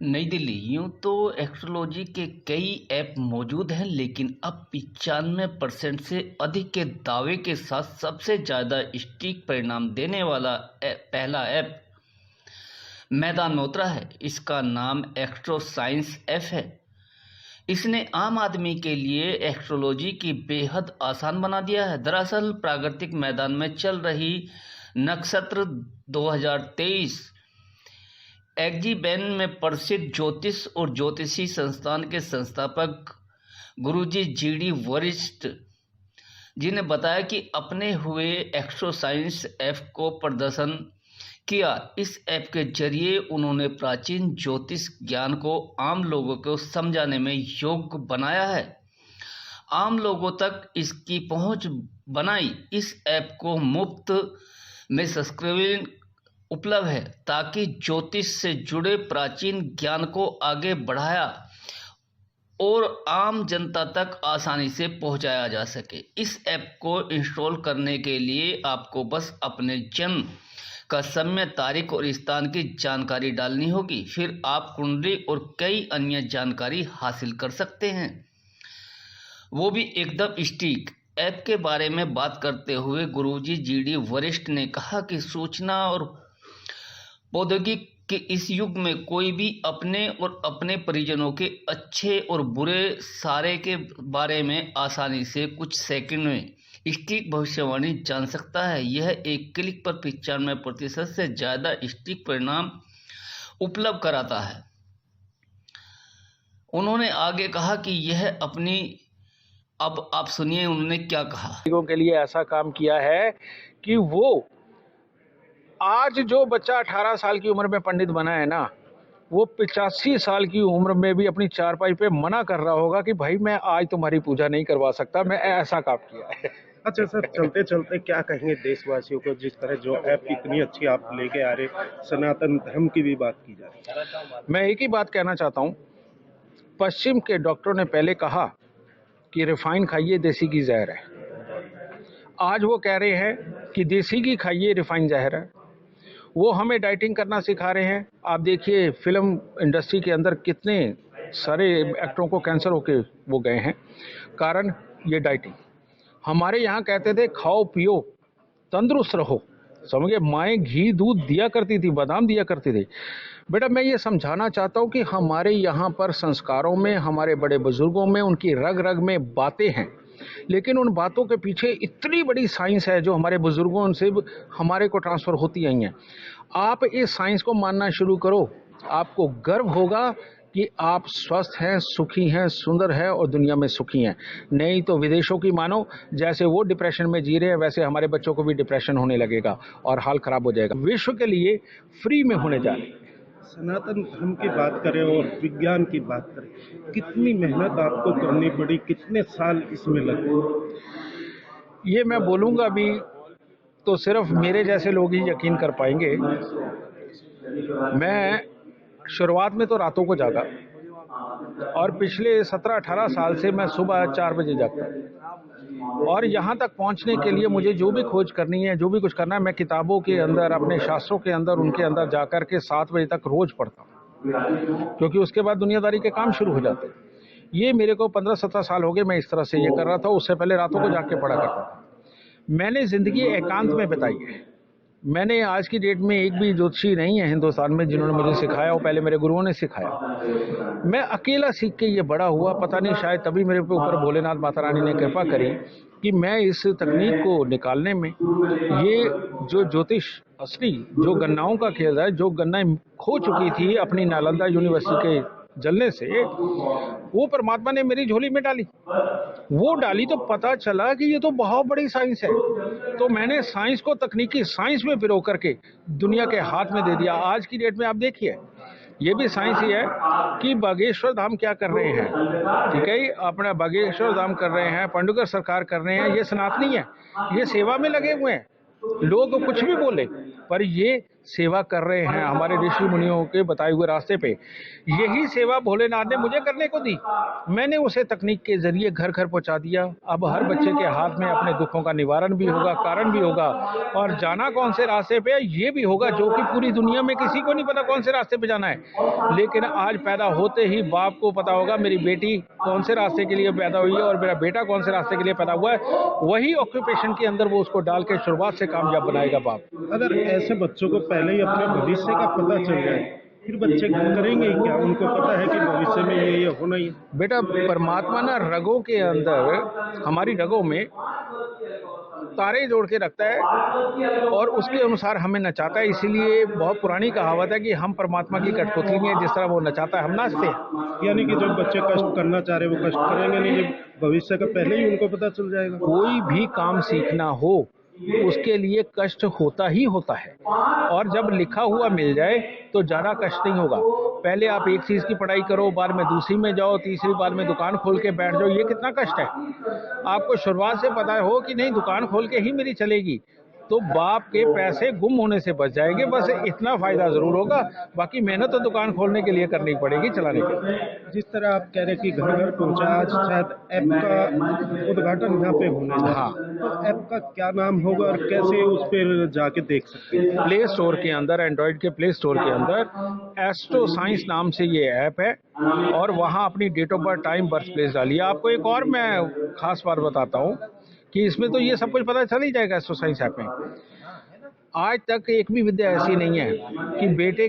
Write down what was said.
नई दिल्ली। यूं तो एस्ट्रोलॉजी के कई ऐप मौजूद हैं, लेकिन अब 95% से अधिक के दावे के साथ सबसे ज्यादा सटीक परिणाम देने वाला पहला ऐप मैदानोत्रा है। इसका नाम एस्ट्रो साइंस ऐप है। इसने आम आदमी के लिए एस्ट्रोलॉजी की बेहद आसान बना दिया है। दरअसल प्राकृतिक मैदान में चल रही नक्षत्र 2023 एग्जीबेन में प्रसिद्ध ज्योतिष और ज्योतिषी संस्थान के संस्थापक गुरुजी जीडी वरिष्ठ जी ने बताया कि अपने हुए एस्ट्रो साइंस ऐप को प्रदर्शन किया। इस ऐप के जरिए उन्होंने प्राचीन ज्योतिष ज्ञान को आम लोगों को समझाने में योग्य बनाया है, आम लोगों तक इसकी पहुंच बनाई। इस ऐप को मुफ्त में सब्सक्रिप्शन उपलब्ध है ताकि ज्योतिष से जुड़े प्राचीन ज्ञान को आगे बढ़ाया और आम जनता तक आसानी से पहुंचाया जा सके। इस ऐप को इंस्टॉल करने के लिए आपको बस अपने जन्म का समय, तारीख और स्थान की जानकारी डालनी होगी। फिर आप कुंडली और कई अन्य जानकारी हासिल कर सकते हैं, वो भी एकदम सटीक। ऐप के बारे में बात करते हुए गुरुजी जीडी वरिष्ठ ने कहा कि सूचना और प्रौद्योगिकी के इस युग में कोई भी अपने और अपने परिजनों के अच्छे और बुरे सारे के बारे में आसानी से कुछ सेकंड में सटीक भविष्यवाणी जान सकता है। यह एक क्लिक पर 95% से ज्यादा सटीक परिणाम उपलब्ध कराता है। उन्होंने आगे कहा कि यह अपनी अब आप सुनिए उन्होंने क्या कहा। लोगों के लिए ऐसा काम किया है कि वो आज जो बच्चा 18 साल की उम्र में पंडित बना है ना, वो 85 साल की उम्र में भी अपनी चारपाई पे मना कर रहा होगा कि भाई मैं आज तुम्हारी पूजा नहीं करवा सकता, मैं ऐसा काम किया है। अच्छा सर, चलते चलते क्या कहेंगे देशवासियों को, जिस तरह जो ऐप इतनी अच्छी आप लेके आ रहे, सनातन धर्म की भी बात की जा रही है। मैं एक ही बात कहना चाहता हूँ, पश्चिम के डॉक्टरों ने पहले कहा कि रिफाइन खाइए, देसी घी जहर है। आज वो कह रहे हैं कि देसी घी खाइए, रिफाइन जहर है। वो हमें डाइटिंग करना सिखा रहे हैं। आप देखिए फिल्म इंडस्ट्री के अंदर कितने सारे एक्टरों को कैंसर होके वो गए हैं, कारण ये डाइटिंग। हमारे यहाँ कहते थे खाओ पियो तंदुरुस्त रहो, समझे। माएँ घी दूध दिया करती थी, बादाम दिया करती थी। बेटा मैं ये समझाना चाहता हूँ कि हमारे यहाँ पर संस्कारों में, हमारे बड़े बुजुर्गों में, उनकी रग रग में बातें हैं, लेकिन उन बातों के पीछे इतनी बड़ी साइंस है जो हमारे बुजुर्गों से हमारे को ट्रांसफ़र होती आई हैं। आप इस साइंस को मानना शुरू करो, आपको गर्व होगा कि आप स्वस्थ हैं, सुखी हैं, सुंदर हैं और दुनिया में सुखी हैं। नहीं तो विदेशों की मानो, जैसे वो डिप्रेशन में जी रहे हैं वैसे हमारे बच्चों को भी डिप्रेशन होने लगेगा और हाल खराब हो जाएगा। विश्व के लिए फ्री में होने जा रही है। सनातन धर्म की बात करें और विज्ञान की बात करें, कितनी मेहनत आपको करनी पड़ी, कितने साल इसमें लगे? ये मैं बोलूँगा अभी तो सिर्फ मेरे जैसे लोग ही यकीन कर पाएंगे। मैं शुरुआत में तो रातों को जागा और पिछले 17-18 साल से मैं सुबह 4 बजे जागता हूँ। और यहाँ तक पहुँचने के लिए मुझे जो भी खोज करनी है, जो भी कुछ करना है, मैं किताबों के अंदर, अपने शास्त्रों के अंदर, उनके अंदर जाकर के 7 बजे तक रोज पढ़ता हूँ, क्योंकि उसके बाद दुनियादारी के काम शुरू हो जाते हैं। ये मेरे को 15-17 साल हो गए मैं इस तरह से ये कर रहा था। उससे पहले रातों को जाग के पढ़ा करता था। मैंने ज़िंदगी एकांत में बिताई है। मैंने आज की डेट में एक भी ज्योतिषी नहीं है हिंदुस्तान में जिन्होंने मुझे सिखाया, वो पहले मेरे गुरुओं ने सिखाया। मैं अकेला सीख के ये बड़ा हुआ। पता नहीं शायद तभी मेरे ऊपर भोलेनाथ माता रानी ने कृपा करी कि मैं इस तकनीक को निकालने में, ये जो ज्योतिष असली जो गन्नाओं का खेल है, जो गन्नाएं खो चुकी थी अपनी नालंदा यूनिवर्सिटी के जलने से, वो परमात्मा ने मेरी झोली में डाली। वो डाली तो पता चला कि ये तो बहुत बड़ी साइंस है। तो मैंने साइंस को तकनीकी साइंस में पिरो करके दुनिया के हाथ में दे दिया। आज की डेट में आप देखिए, ये भी साइंस ही है कि बागेश्वर धाम क्या कर रहे हैं, ठीक है, अपना बागेश्वर धाम कर रहे हैं, पांडुगर सरकार कर रहे हैं, ये सनातनी है, ये सेवा में लगे हुए हैं। लोग कुछ भी बोले, पर ये सेवा कर रहे हैं हमारे ऋषि मुनियों के बताए हुए रास्ते पे। यही सेवा भोलेनाथ ने मुझे करने को दी, मैंने उसे तकनीक के जरिए घर घर पहुंचा दिया। अब हर बच्चे के हाथ में अपने दुखों का निवारण भी होगा, कारण भी होगा, और जाना कौन से रास्ते पे है ये भी होगा, जो कि पूरी दुनिया में किसी को नहीं पता कौन से रास्ते पे जाना है। लेकिन आज पैदा होते ही बाप को पता होगा मेरी बेटी कौन से रास्ते के लिए पैदा हुई है और मेरा बेटा कौन से रास्ते के लिए पैदा हुआ है। वही ऑक्यूपेशन के अंदर वो उसको डाल के शुरुआत से कामयाब बनाएगा बाप। अगर ऐसे बच्चों को पहले ही अपने भविष्य का पता चल जाए, फिर बच्चे करेंगे ही क्या? उनको पता है कि भविष्य में ये होना ही है। बेटा, परमात्मा ना रगों के अंदर, हमारी रगों में तारे जोड़ के रखता है और उसके अनुसार हमें नचाता है। इसीलिए बहुत पुरानी कहावत है कि हम परमात्मा की कठपुतली हैं, जिस तरह वो नचाता है हम नाचते हैं। यानी कि जो बच्चे कष्ट करना चाह रहे हैं वो कष्ट करेंगे नहीं, जब भविष्य का पहले ही उनको पता चल जाएगा। कोई भी काम सीखना हो उसके लिए कष्ट होता ही होता है, और जब लिखा हुआ मिल जाए तो ज़्यादा कष्ट नहीं होगा। पहले आप एक चीज़ की पढ़ाई करो, बाद में दूसरी में जाओ, तीसरी बार में दुकान खोल के बैठ जाओ, ये कितना कष्ट है। आपको शुरुआत से पता हो कि नहीं दुकान खोल के ही मेरी चलेगी, तो बाप के पैसे गुम होने से बच जाएंगे, बस इतना फायदा जरूर होगा। बाकी मेहनत तो दुकान खोलने के लिए करनी पड़ेगी, चलाने के लिए। जिस तरह आप कह रहे हैं कि घर घर पहुंचा, आज शायद ऐप का उद्घाटन यहाँ पे होने जा रहा है, तो ऐप का क्या नाम होगा और कैसे उस पर जाके देख सकते हैं? प्ले स्टोर के अंदर, एंड्रॉइड के प्ले स्टोर के अंदर एस्ट्रो साइंस नाम से ये ऐप है, और वहाँ अपनी date of birth, time, birth place डालिए। आपको एक और मैं खास बात बताता हूँ कि इसमें तो ये सब कुछ पता चल ही जाएगा एस्ट्रो साइंस ऐप में। आज तक एक भी विद्या ऐसी नहीं है कि बेटे